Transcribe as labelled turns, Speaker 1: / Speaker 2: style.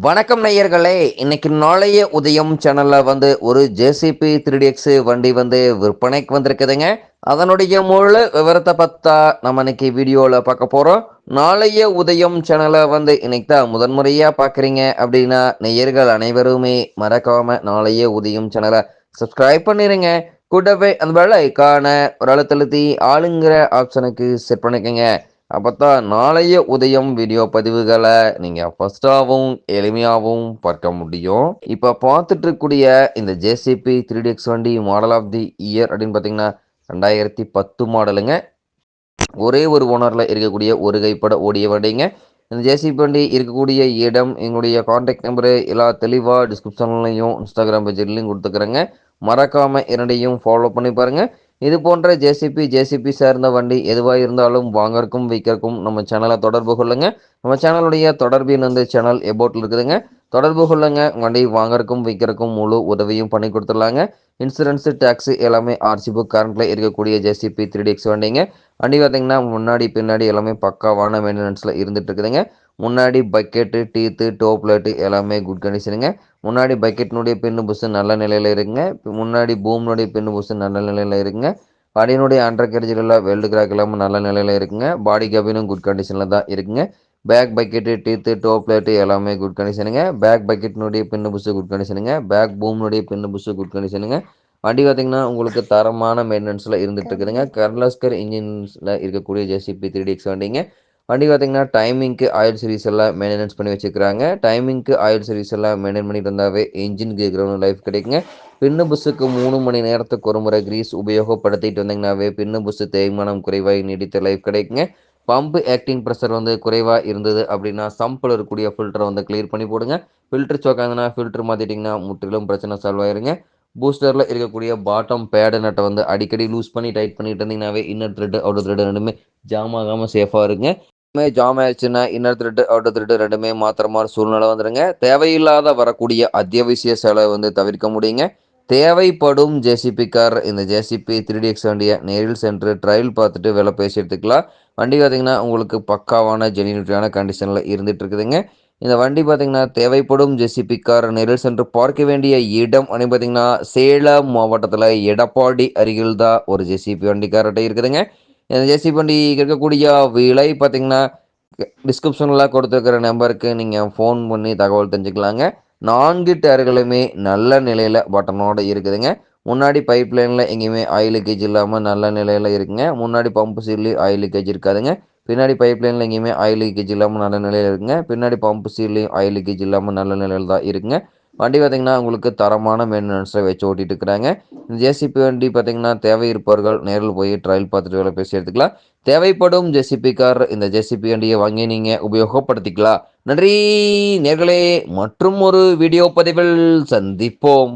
Speaker 1: வணக்கம் நேயர்களே. இன்னைக்கு நாளைய உதயம் சேனல்ல ஒரு ஜேசிபி 3DX வண்டி விற்பனைக்கு வந்திருக்குதுங்க. அதனுடைய முழு விவரத்தை பத்தா நம்ம இன்னைக்கு வீடியோல பார்க்க போறோம். நாளைய உதயம் சேனலை இன்னைக்கு தான் முதன்முறையா பார்க்குறீங்க அப்படின்னா நேயர்கள் அனைவருமே மறக்காம நாளைய உதயம் சேனலை சப்ஸ்கிரைப் பண்ணிருங்க. கூடவே அந்த பெல் ஐகான ஒரு அழுத்தழுத்தி ஆளுங்கிற ஆப்ஷனுக்கு செட் பண்ணிக்கங்க. அப்பதான் நாளைய உதயம் வீடியோ பதிவுகளை நீங்க ஃபர்ஸ்டாகவும் எளிமையாகவும் பார்க்க முடியும். இப்ப பார்த்துட்டு இருக்கக்கூடிய இந்த ஜேசிபி 3DX வண்டி மாடல் ஆஃப் தி இயர் அப்படின்னு பார்த்தீங்கன்னா 2010 மாடலுங்க. ஒரே ஒரு ஓனர்ல இருக்கக்கூடிய ஒரு கைப்பட ஓடிய வண்டிங்க. இந்த ஜேசிபி வண்டி இருக்கக்கூடிய இடம், எங்களுடைய கான்டாக்ட் நம்பரு எல்லாம் தெளிவா டிஸ்கிரிப்ஷன்லையும் இன்ஸ்டாகிராம் பேஜ்லையும் கொடுத்துக்கிறேங்க. மறக்காம இரண்டையும் ஃபாலோ பண்ணி பாருங்க. இது போன்ற ஜேசிபி சார்ந்த வண்டி எதுவாக இருந்தாலும் வாங்கறக்கும் விற்கிறக்கும் நம்ம சேனலை தொடர்பு கொள்ளுங்க. நம்ம சேனலுடைய தொடர்பின் சேனல் எபோட்டில் இருக்குதுங்க. தொடர்பு கொள்ளுங்க. வண்டி வாங்கறக்கும் விற்கிறக்கும் முழு உதவியும் பண்ணி கொடுத்துடலாங்க. இன்சூரன்ஸு டேக்ஸு எல்லாமே ஆர்சி புக் கரண்ட்டில் இருக்கக்கூடிய ஜேசிபி 3DX வண்டிங்க. வண்டி பார்த்தீங்கன்னா முன்னாடி பின்னாடி எல்லாமே பக்காவான மெயின்டெனன்ஸில் இருந்துட்டு இருக்குதுங்க. முன்னாடி பக்கெட்டு டீத்து டோப் லைட்டு எல்லாமே குட் கண்டிஷனுங்க. முன்னாடி பக்கெட்டினுடைய பின்னு புஸ்ஸு நல்ல நிலையில் இருக்குங்க. முன்னாடி பூம்னுடைய பின்னு புஸ்ஸு நல்ல நிலையில் இருக்குங்க. வண்டியினுடைய அண்டர் கேரேஜில் வெல்டு கிராக் எல்லாமே நல்ல நிலையில் இருக்குங்க. பாடி கேபினும் குட் கண்டிஷனில் தான் இருக்குங்க. Back bucket teeth top light எல்லாமே குட் கண்டிஷனுங்க. பேக் பக்கெட்டினுடைய பின்னு புஸ்ஸு குட் கண்டிஷனுங்க. பேக் பூம்னுடைய பின்னு புஸ்ஸு குட் கண்டிஷனுங்க. வண்டி பார்த்தீங்கன்னா உங்களுக்கு தரமான மெயின்டெனன்ஸில் இருந்துட்டு இருக்குதுங்க. கர்லாஸ்கர் இன்ஜின்ஸில் இருக்கக்கூடிய ஜேசிபி 3DX வண்டிங்க. வண்டி பார்த்தீங்கன்னா டைமிங்க்கு ஆயில் சர்வீஸ் எல்லாம் மெயின்டெனன்ஸ் பண்ணி வச்சுக்கிறாங்க. டைமிங்க்கு ஆயில் சர்வீஸ் எல்லாம் மெயின்டைன் பண்ணிட்டு இருந்தாவே இன்ஜினுக்கு கிரவுண்ட் லைஃப் கிடைக்குங்க. பின்னு புஸ்ஸுக்கு 3 மணி நேரத்துக்கு ஒரு முறை கிரீஸ் உபயோகப்படுத்திட்டு வந்தீங்கன்னாவே பின்னு புஸ்ஸு தேய்மானம் குறைவாக நீடித்த லைஃப் கிடைக்குங்க. பம்பு ஆக்டிங் ப்ரெஷர் குறைவாக இருந்தது அப்படின்னா சம்பில் இருக்கக்கூடிய ஃபில்டரை கிளியர் பண்ணி போடுங்க. ஃபில்டர் சோக்காங்கன்னா ஃபில்டர் மாற்றிட்டிங்கன்னா முற்றிலும் பிரச்சனை சால்வ் ஆயிருங்க. பூஸ்டரில் இருக்கக்கூடிய பாட்டம் பேடு நட்டை அடிக்கடி லூஸ் பண்ணி டைட் பண்ணிட்டு இருந்தீங்கன்னாவே இன்னர் த்ரெட்டு அவுட்டர் த்ரெட்டு ரெண்டுமே ஜாம் ஆகாமல் சேஃபாக இருக்குங்க. ஜாம் ஆயிடுச்சுன்னா இன்னர் த்ரெட்டு அவுட்டர் த்ரெட்டு ரெண்டுமே மாத்திர மாதிரி சூழ்நிலை வந்துடுங்க. தேவையில்லாத வரக்கூடிய அத்தியாவசிய செலவை தவிர்க்க முடியுங்க. தேவைப்படும் ஜேசிபி கார் இந்த ஜேசிபி 3DX வண்டியை நேரில் சென்று ட்ரையல் பார்த்துட்டு விலை பேசி எடுத்துக்கலாம். வண்டி பார்த்திங்கன்னா உங்களுக்கு பக்காவான ஜெனியூனிட்டியான கண்டிஷனில் இருந்துகிட்டு இருக்குதுங்க. இந்த வண்டி பார்த்திங்கன்னா தேவைப்படும் ஜேசிபி கார் நேரில் சென்று பார்க்க வேண்டிய இடம் அப்படின்னு பார்த்திங்கன்னா சேலம் மாவட்டத்தில் எடப்பாடி அருகில் தான் ஒரு ஜேசிபி வண்டி கார்கிட்ட இருக்குதுங்க. இந்த ஜேசிபி வண்டி இருக்கக்கூடிய விலை பார்த்திங்கன்னா டிஸ்கிரிப்ஷனில் கொடுத்துருக்கிற நம்பருக்கு நீங்கள் ஃபோன் பண்ணி தகவல் தெரிஞ்சுக்கலாங்க. 4 டயர்களுமே நல்ல நிலையில் பட்டனோடு இருக்குதுங்க. முன்னாடி பைப் லைனில் எங்கேயுமே ஆயில் லீக்கேஜ் இல்லாமல் நல்ல நிலையில் இருக்குங்க. முன்னாடி பம்பு சீட்லேயும் ஆயில் லீக்கேஜ் இருக்காதுங்க. பின்னாடி பைப் லைனில் எங்கேயுமே ஆயில் லீக்கேஜ் இல்லாமல் நல்ல நிலையில் இருக்குங்க. பின்னாடி பம்பு சீட்லேயும் ஆயில் லீக்கேஜ் இல்லாமல் நல்ல நிலையில் தான் இருக்குங்க. வண்டி பார்த்திங்கன்னா உங்களுக்கு தரமான மெயின்டெனன்ஸில் வச்சு ஓட்டிகிட்டு இருக்கிறாங்க. இந்த ஜேசிபி வண்டி பார்த்திங்கன்னா தேவை இருப்பவர்கள் நேரில் போய் ட்ரையல் பார்த்துட்டு வேலை பேசி எடுத்துக்கலாம். தேவைப்படும் ஜேசிபி கார் இந்த ஜேசிபி வண்டியை வாங்கி நீங்கள் உபயோகப்படுத்திக்கலாம். நன்றி நேர்களே. மற்றும் ஒரு வீடியோ பதிவில் சந்திப்போம்.